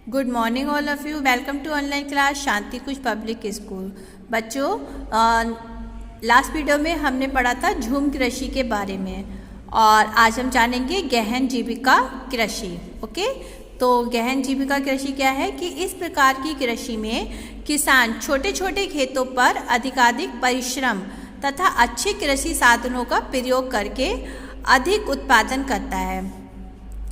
Good morning all of you. Welcome to online class Shanti Kush public school. बच्चों, last video में हमने पढ़ा था झूम कृषि के बारे में और आज हम जानेंगे गहन जीविका कृषि। ओके, तो गहन जीविका कृषि क्या है कि इस प्रकार की कृषि में किसान छोटे छोटे खेतों पर अधिकाधिक परिश्रम तथा अच्छे कृषि साधनों का प्रयोग करके अधिक उत्पादन करता है।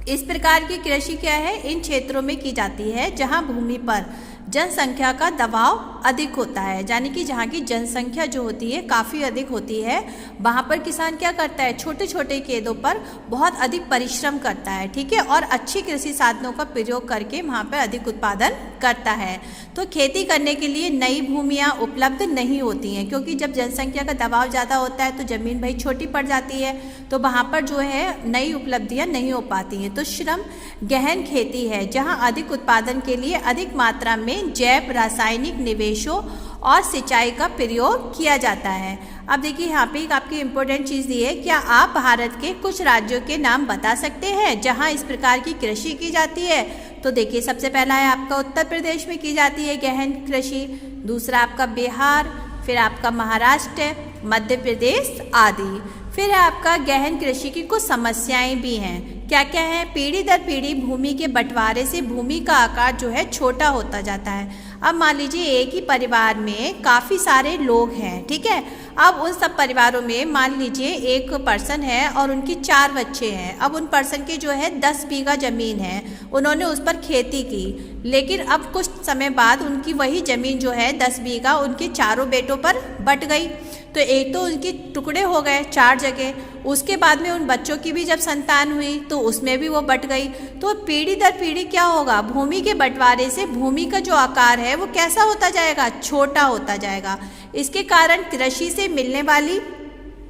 इस प्रकार की कृषि क्या है, इन क्षेत्रों में की जाती है जहां भूमि पर जनसंख्या का दबाव अधिक होता है, यानी कि जहाँ की जनसंख्या जो होती है काफ़ी अधिक होती है, वहाँ पर किसान क्या करता है, छोटे छोटे खेतों पर बहुत अधिक परिश्रम करता है, ठीक है, और अच्छी कृषि साधनों का प्रयोग करके वहाँ पर अधिक उत्पादन करता है। तो खेती करने के लिए नई भूमियाँ उपलब्ध नहीं होती हैं, क्योंकि जब जनसंख्या का दबाव ज़्यादा होता है तो ज़मीन भाई छोटी पड़ जाती है, तो वहाँ पर जो है नई उपलब्धियाँ नहीं हो पाती हैं। तो श्रम गहन खेती है जहाँ अधिक उत्पादन के लिए अधिक मात्रा में जैव रासायनिक निवेशों और सिंचाई का प्रयोग किया जाता है। अब देखिए यहाँ पे एक आपकी इम्पोर्टेंट चीज़ दी है, क्या आप भारत के कुछ राज्यों के नाम बता सकते हैं जहाँ इस प्रकार की कृषि की जाती है? तो देखिए, सबसे पहला है आपका उत्तर प्रदेश में की जाती है गहन कृषि, दूसरा आपका बिहार, फिर आपका महाराष्ट्र, मध्य प्रदेश आदि। फिर है आपका गहन कृषि की कुछ समस्याएं भी हैं। क्या क्या है? पीढ़ी दर पीढ़ी भूमि के बंटवारे से भूमि का आकार जो है छोटा होता जाता है। अब मान लीजिए एक ही परिवार में काफ़ी सारे लोग हैं, ठीक है, अब उन सब परिवारों में मान लीजिए एक पर्सन है और उनकी 4 बच्चे हैं। अब उन पर्सन की जो है 10 बीघा ज़मीन है, उन्होंने उस पर खेती की, लेकिन अब कुछ समय बाद उनकी वही ज़मीन जो है 10 बीघा उनके चारों बेटों पर बट गई। तो एक तो उनके टुकड़े हो गए 4 जगह, उसके बाद में उन बच्चों की भी जब संतान हुई तो उसमें भी वो बट गई। तो पीढ़ी दर पीढ़ी क्या होगा, भूमि के बंटवारे से भूमि का जो आकार है वो कैसा होता जाएगा, छोटा होता जाएगा। इसके कारण कृषि से मिलने वाली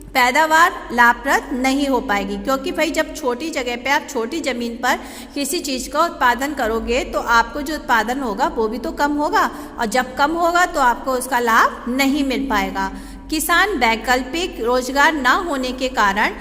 पैदावार लाभप्रद नहीं हो पाएगी, क्योंकि भाई जब छोटी जगह पे आप छोटी ज़मीन पर किसी चीज़ का उत्पादन करोगे तो आपको जो उत्पादन होगा वो भी तो कम होगा, और जब कम होगा तो आपको उसका लाभ नहीं मिल पाएगा। किसान वैकल्पिक रोजगार न होने के कारण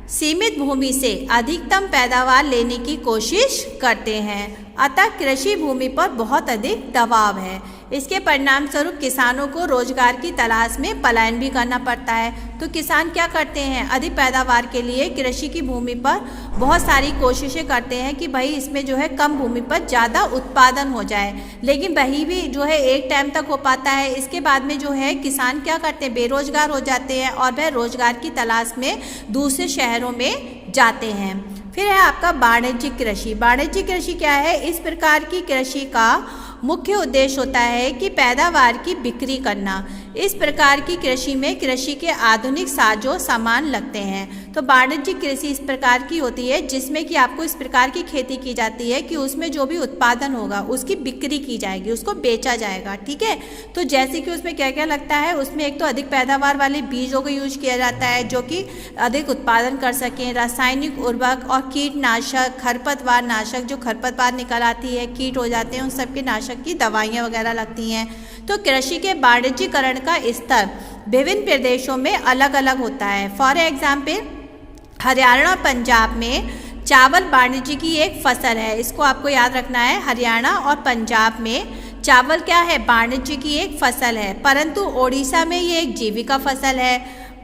सीमित भूमि से अधिकतम पैदावार लेने की कोशिश करते हैं, अतः कृषि भूमि पर बहुत अधिक दबाव है। इसके परिणाम स्वरूप किसानों को रोजगार की तलाश में पलायन भी करना पड़ता है। तो किसान क्या करते हैं, अधिक पैदावार के लिए कृषि की भूमि पर बहुत सारी कोशिशें करते हैं कि भाई इसमें जो है कम भूमि पर ज़्यादा उत्पादन हो जाए, लेकिन वही भी जो है एक टाइम तक हो पाता है। इसके बाद में जो है किसान क्या करते हैं, बेरोजगार हो जाते हैं और वह रोजगार की तलाश में दूसरे शहरों में जाते हैं। फिर है आपका वाणिज्यिक कृषि। वाणिज्यिक कृषि क्या है, इस प्रकार की कृषि का मुख्य उद्देश्य होता है कि पैदावार की बिक्री करना। इस प्रकार की कृषि में कृषि के आधुनिक साजो सामान लगते हैं। तो वाणिज्यिक कृषि इस प्रकार की होती है जिसमें कि आपको इस प्रकार की खेती की जाती है कि उसमें जो भी उत्पादन होगा उसकी बिक्री की जाएगी, उसको बेचा जाएगा, ठीक है। तो जैसे कि उसमें क्या क्या लगता है, उसमें एक तो अधिक पैदावार वाले बीजों का यूज किया जाता है जो कि अधिक उत्पादन कर सकें, रासायनिक उर्वरक और कीटनाशक, खरपतवार नाशक, जो खरपतवार निकल आती है, कीट हो जाते हैं, उन सब के नाशक की दवाइयाँ वगैरह लगती हैं। तो कृषि के वाणिज्यीकरण का स्तर विभिन्न प्रदेशों में अलग अलग होता है। फॉर एग्जाम्पल हरियाणा और पंजाब में चावल वाणिज्य की एक फसल है, इसको आपको याद रखना है। हरियाणा और पंजाब में चावल क्या है, वाणिज्य की एक फसल है, परंतु ओडिशा में ये एक जीविका फसल है।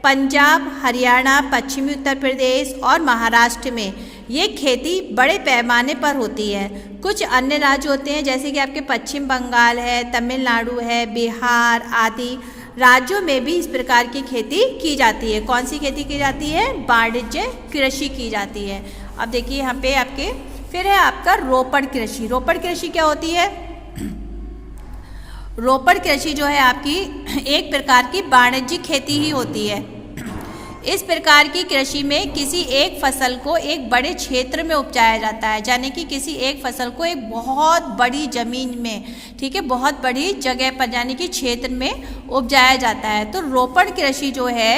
पंजाब, हरियाणा, पश्चिमी उत्तर प्रदेश और महाराष्ट्र में ये खेती बड़े पैमाने पर होती है। कुछ अन्य राज्य होते हैं जैसे कि आपके पश्चिम बंगाल है, तमिलनाडु है, बिहार आदि राज्यों में भी इस प्रकार की खेती की जाती है। कौन सी खेती की जाती है, वाणिज्य कृषि की जाती है। अब देखिए यहाँ पे आपके फिर है आपका रोपड़ कृषि। रोपड़ कृषि क्या होती है, रोपड़ कृषि जो है आपकी एक प्रकार की वाणिज्यिक खेती ही होती है। इस प्रकार की कृषि में किसी एक फसल को एक बड़े क्षेत्र में उपजाया जाता है, यानी कि किसी एक फसल को एक बहुत बड़ी ज़मीन में, ठीक है, बहुत बड़ी जगह पर यानी कि क्षेत्र में उपजाया जाता है। तो रोपड़ कृषि जो है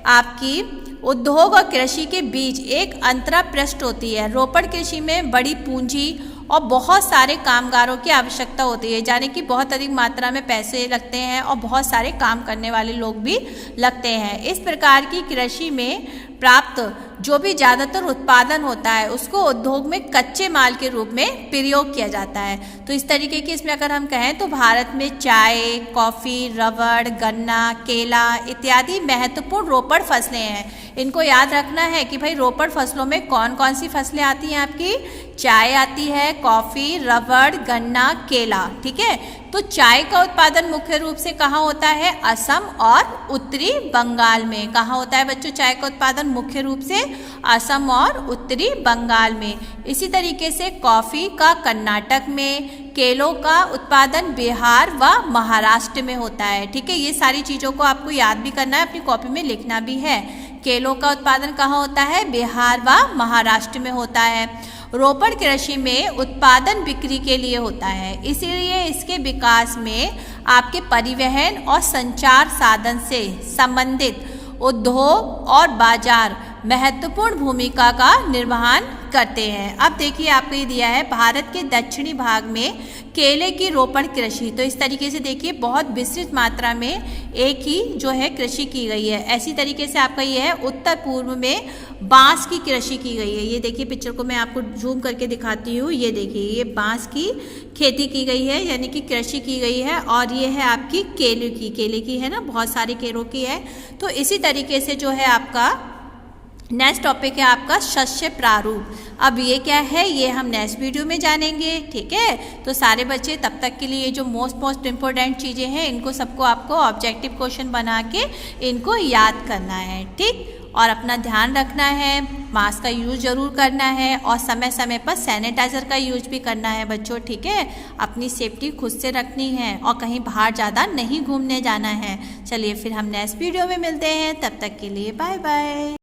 आपकी उद्योग और कृषि के बीच एक अंतरापृष्ठ होती है। रोपड़ कृषि में बड़ी पूंजी और बहुत सारे कामगारों की आवश्यकता होती है, यानी कि बहुत अधिक मात्रा में पैसे लगते हैं और बहुत सारे काम करने वाले लोग भी लगते हैं। इस प्रकार की कृषि में प्राप्त जो भी ज़्यादातर उत्पादन होता है उसको उद्योग में कच्चे माल के रूप में प्रयोग किया जाता है। तो इस तरीके की इसमें अगर हम कहें तो भारत में चाय, कॉफ़ी, रबड़, गन्ना, केला इत्यादि महत्वपूर्ण रोपड़ फसलें हैं। इनको याद रखना है कि भाई रोपड़ फसलों में कौन कौन सी फसलें आती हैं आपकी, चाय आती है, कॉफ़ी, रबड़, गन्ना, केला, ठीक है। तो चाय का उत्पादन मुख्य रूप से कहाँ होता है, असम और उत्तरी बंगाल में। कहाँ होता है बच्चों चाय का उत्पादन मुख्य रूप से, असम और उत्तरी बंगाल में। इसी तरीके से कॉफ़ी का कर्नाटक में, केलों का उत्पादन बिहार व महाराष्ट्र में होता है, ठीक है। ये सारी चीज़ों को आपको याद भी करना है, अपनी कॉपी में लिखना भी है। केलों का उत्पादन कहाँ होता है, बिहार व महाराष्ट्र में होता है। रोपड़ कृषि में उत्पादन बिक्री के लिए होता है, इसीलिए इसके विकास में आपके परिवहन और संचार साधन से संबंधित उद्योग और बाजार महत्वपूर्ण भूमिका का निर्वहन करते हैं। अब देखिए आपको ये दिया है भारत के दक्षिणी भाग में केले की रोपण कृषि। तो इस तरीके से देखिए बहुत विस्तृत मात्रा में एक ही जो है कृषि की गई है। ऐसी तरीके से आपका ये है उत्तर पूर्व में बांस की कृषि की गई है। ये देखिए पिक्चर को मैं आपको जूम करके दिखाती हूँ। ये देखिए ये बांस की खेती की गई है, यानी कि कृषि की गई है। और ये है आपकी केले की है ना, बहुत सारे केलों की है। तो इसी तरीके से जो है आपका नेक्स्ट टॉपिक है आपका शस्य प्रारूप। अब ये क्या है, ये हम नेक्स्ट वीडियो में जानेंगे, ठीक है। तो सारे बच्चे तब तक के लिए जो मोस्ट इम्पोर्टेंट चीज़ें हैं इनको सबको आपको ऑब्जेक्टिव क्वेश्चन बना के इनको याद करना है, ठीक। और अपना ध्यान रखना है, मास्क का यूज़ ज़रूर करना है और समय समय पर सैनिटाइज़र का यूज भी करना है बच्चों, ठीक है। अपनी सेफ्टी खुद से रखनी है और कहीं बाहर ज़्यादा नहीं घूमने जाना है। चलिए फिर हम नेक्स्ट वीडियो में मिलते हैं, तब तक के लिए बाय बाय।